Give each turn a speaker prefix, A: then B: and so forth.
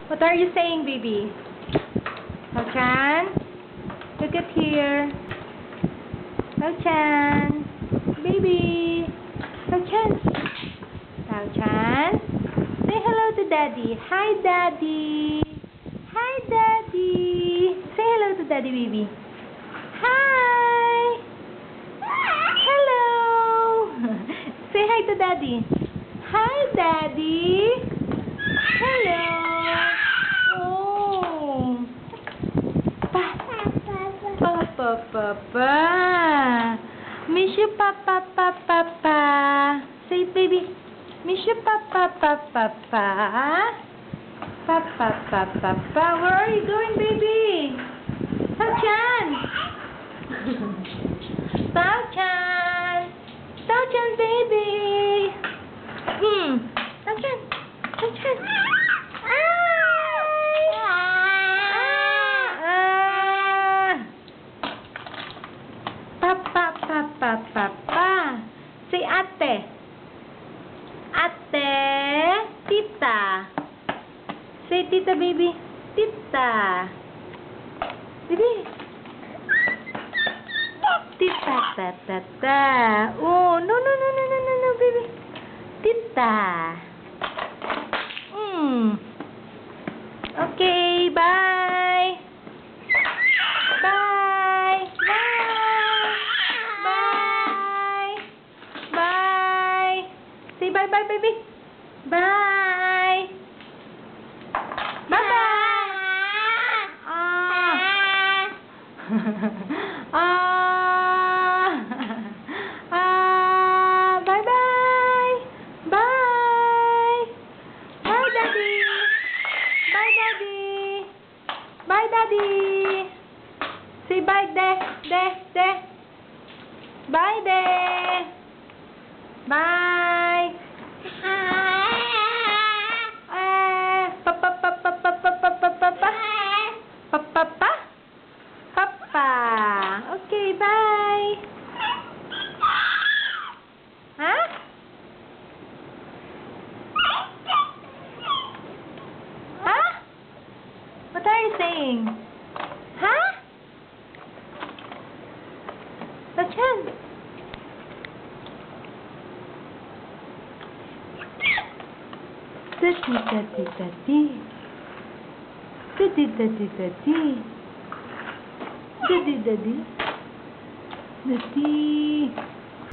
A: What are you saying, baby? How-chan? Look at here. How-chan? Baby. How-chan? How-chan? Say hello to Daddy. Hi, Daddy. Hi, Daddy. Say hello to Daddy, baby. Hi. Hello. Say hi to Daddy. Hi, Daddy. Hello. Oh. Papa. Miss you, Papa. Say it, baby. Miss you, Papa. Papa. Where are you going, baby? How-chan? How-chan, baby. How-chan. Papa. Say ate. Ate. Tita. Say tita, baby. Tita. Baby. Tita. Oh, no, baby. Tita. Okay, bye. Bye. Say bye, baby. Bye. Bye. Bye. Bye. Bye, Daddy. Bye, Daddy. Say bye, de. Bye, de. Bye. Papa. Okay, bye. Huh? Huh? What are you saying? Huh? How-chan? Daddy.